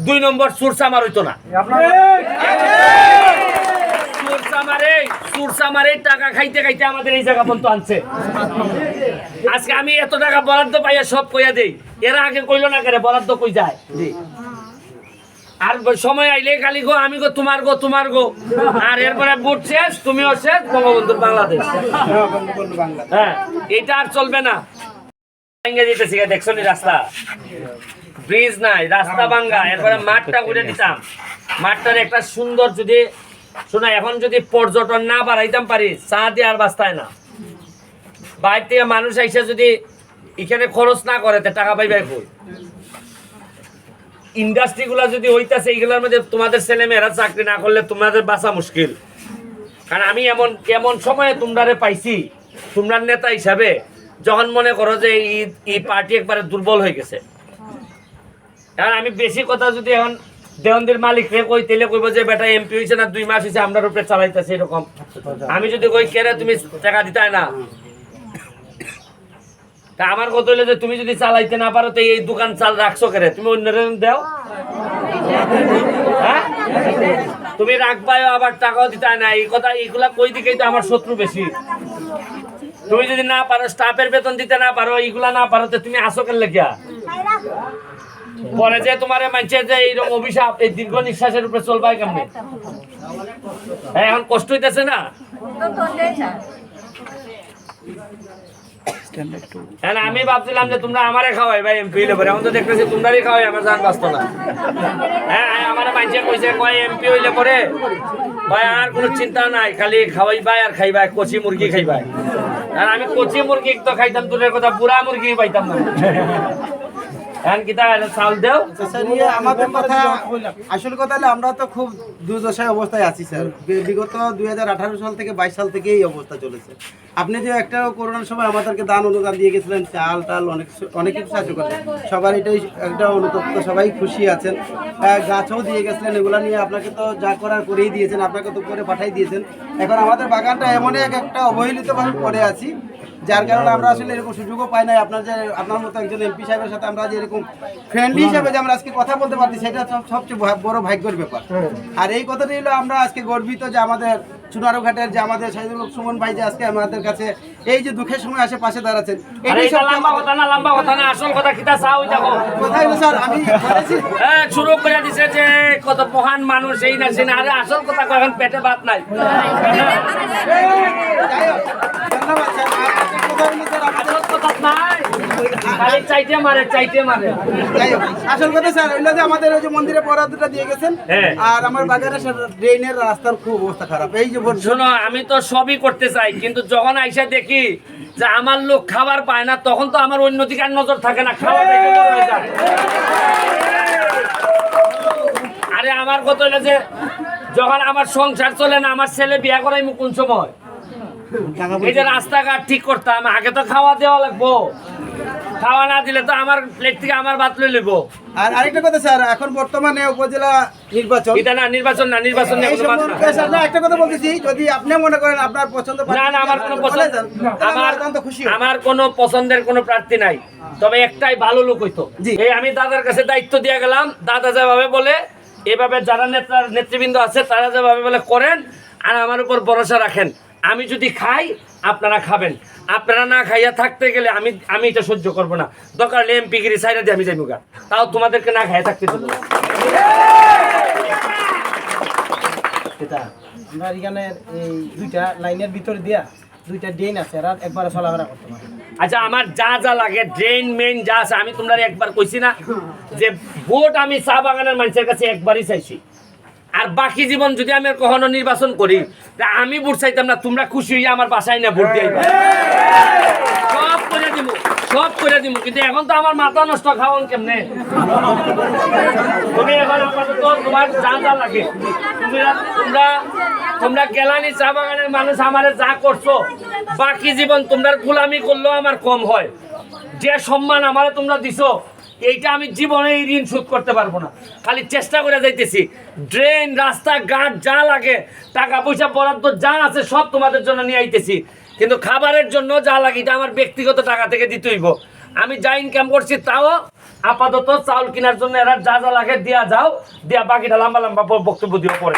2 নম্বর সুরসামার হইতো না। সুরসামারে টাকা খাইতে খাইতে আমাদের এই জায়গা পর্যন্ত আনছে। আজকে আমি এত টাকা বরাদ্দ পাইয়া সব কইয়া দেই, এরা আগে কইলো না কেন বরাদ্দ কই যায়। আর সময় আইলে খালি গো আমি গো তোমার গো, আর এরপরে ভোট শেষ, তুমিও শেষ, বঙ্গবন্ধুর বাংলাদেশ। হ্যাঁ, এটা আর চলবে না। দেখছো নি রাস্তা, ব্রিজ নাই, রাস্তা ভাঙ্গা, এরপরে মাঠটা ঘুরে দিতাম। মাঠটার একটা সুন্দর যদি শোনা, এখন যদি পর্যটন না বাড়াইতাম পারি, চা দিয়ে আর বাঁচতায় না। বাইরে থেকে মানুষ আইসা যদি এখানে খরচ না করে টাকা পাইবে কই? ইন্ডাস্ট্রি গুলা যদি হইতাছে, এইগুলোর মধ্যে তোমাদের ছেলে মেয়েরা চাকরি না করলে তোমাদের বাঁচা মুশকিল। কারণ আমি এমন সময়ে তোমরারে পাইছি, তোমরা নেতা হিসাবে, যখন মনে করো যে এই পার্টি একবারে দুর্বল হয়ে গেছে। কারণ আমি বেশি কথা যদি এখন দেওয়ানদের মালিক রে কই, তেলে কইব যে বেটা এমপি হয়েছে না 2 মাস হয়েছে আমরার উপরে চালাইতেছে এরকম। আমি যদি কই কেরে তুমি টাকা দিতাই না, তা আমার কথা হইলো যে তুমি যদি চালাইতে না পারো তো এই দোকান চাল রাখছো কেরে, তুমি অন্যজন দাও। হ্যাঁ, তুমি রাখবাই আবার টাকাও দিতাই না, এই কথা এইগুলা কই দিকেই তো আমার শত্রু বেশি। তুমি যদি না পারো, স্টাফের বেতন দিতে না পারো, এইগুলা না পারো, তো তুমি আসো কেন লেগিয়া? পরে যে তোমার মানছে যে এইরকম অভিশাপ, এই দীর্ঘ নিঃশ্বাসের উপরে চলবাই কেমনে? হ্যাঁ, এখন কষ্ট হইতেছে না? আমি ভাবছিলাম যে তোমরা আমারে খাওয়াই ভাই এমপি হইলে পরে, এখন তো দেখতেছি তোমরারই খাওয়াই, আমার জান বাঁচত না। হ্যাঁ, আমার মানছে কইছে কয় এমপি হইলে পরে ভাই আর কোনো চিন্তা নাই, খালি খাওয়াই ভাই আর খাইবাই, কচি মুরগি খাইবাই। আর আমি কচি মুরগি তো খাইতাম, দূরের কথা বুড়া মুরগি পাইতাম না। আসল কথা হলো আমরা তো খুব দুর্দশায় অবস্থায় আছি স্যার। বিগত 2018 সাল থেকে 22 সাল থেকে এই অবস্থা চলেছে। আপনি যে একটা করোনার সময় আমাদেরকে দান অনুদান দিয়ে গেছিলেন, চাল টাল অনেক কিছু সাহায্য করলেন, সবার এটাই একটা অনুতপ্ত, সবাই খুশি আছেন। গাছও দিয়ে গেছিলেন, এগুলা নিয়ে আপনাকে তো যা করার করেই দিয়েছেন, আপনাকে তো করে পাঠাই দিয়েছেন। এখন আমাদের বাগানটা এমনই একটা অবহেলিতভাবে পড়ে আছি, যার কারণে আমরা আসলে এরকম সুযোগও পাই নাই। আপনার মতো একজন এমপি সাহেবের সাথে আমরা যে এরকম ফ্রেন্ডলি হিসাবে যে আমরা আজকে কথা বলতে পারছি, সেটা সবচেয়ে বড় ভাগ্যের ব্যাপার। আর এই কথাটা হলো আমরা আজকে গর্বিত যে আমাদের চুনারুঘাটের যে আমাদের শহীদুল সুমন ভাই যে আজকে আমাদের কাছে এই যে দুঃখের সময় আসে পাশে দাঁড়াচ্ছেন। লম্বা কথা না, আসল কথা কিতা চাও দেখো কোথায় স্যার আমি শুরু করে দিছে যে কত মহান মানুষ এই না সে না, আরে আসল কথা এখন পেটে ভাত নাই। ধন্যবাদ স্যার। আসল কথা স্যার হইলো যে আমাদের ওই যে মন্দিরে বরাদ্দটা দিয়ে গেছেন, আর আমার বাগানের ড্রেনের রাস্তার খুব অবস্থা খারাপ। এই যে শোনো, আমি তো সবই করতে চাই, কিন্তু যখন আইসা দেখি যে আমার লোক খাবার পায় না, তখন তো আমার অন্যদিকে আর নজর থাকে না, খাওয়া যায়। আরে আমার কথা হলো যে যখন আমার সংসার চলে না, আমার ছেলে বিয়া করাই কোন সময়, এই যে রাস্তাঘাট ঠিক করতাম, আগে তো খাওয়া দেওয়া লাগবো, খাওয়া না দিলে তো আমার প্লেট থেকে আমার ভাত লই লইব। আর আরেকটা কথা স্যার, এখন বর্তমানে উপজেলা নির্বাচন, এটা না নির্বাচন না, নির্বাচন না, একটা কথা বলতেছি, যদি আপনি মনে করেন আপনার পছন্দ, না না, আমার কোনো পছন্দ, আমার কোনো পছন্দের কোনো প্রার্থী নাই, তবে একটাই ভালো লোক হইতো। এই আমি দাদার কাছে দায়িত্ব দিয়ে গেলাম, দাদা যেভাবে বলে এভাবে যারা নেতৃবৃন্দ আছে তারা যেভাবে বলে করেন, আর আমার উপর ভরসা রাখেন। আমি যদি খাই আপনারা খাবেন, আপনারা না খাইয়া থাকতে গেলে আমি এটা সহ্য করবো না। দরকার হলে এমপি গিরি সাইডে দিয়ে আমি যাই মুগা, তাও তোমাদেরকে না খাইয়া থাকতে দেবো। আমরা এখানে এই 2টা লাইনের ভিতরে দিয়া 2টা ড্রেন আছে, আর একবারে চলাফেরা করতে পারে। আচ্ছা, আমার যা যা লাগে ড্রেন মেইন যা আছে, আমি তোমরা একবার কইছি না যে ভোট আমি চা বাগানের মানুষের কাছে একবারই চাইছি, আর বাকি জীবন যদি আমি কখনো নির্বাচন করি, আমি ভোট চাইতাম না, তোমরা খুশি হইয়া আমার বাসায় না ভোট দিয়ে সব করে দিব। কিন্তু এখন তো আমার মাথা নষ্ট, খাওয়ান কেমনে? তুমি এখন আপাতত তোমার যা যা লাগে তোমরা গেলানি চা বাগানের মানুষ আমারে যা করছো, বাকি জীবন তোমরা গোলামি করলেও আমার কম হয়। যে সম্মান আমারে তোমরা দিছো, এইটা আমি জীবনে এই ঋণ শোধ করতে পারবো না। খালি চেষ্টা করে যাইতেছি, ড্রেন রাস্তাঘাট যা লাগে, টাকা পয়সা বরাদ্দ যা আছে সব তোমাদের জন্য নিয়ে আইতেছি, কিন্তু খাবারের জন্য যা লাগে এটা আমার ব্যক্তিগত টাকা থেকে দিতে হইব। আমি যা ইনকাম করছি তাও আপাতত চাউল কেনার জন্য এরা যা যা লাগে দিয়া যাও, দিয়া বাকিটা লম্বা লম্বা বক্তব্য দিয়ে পড়ে।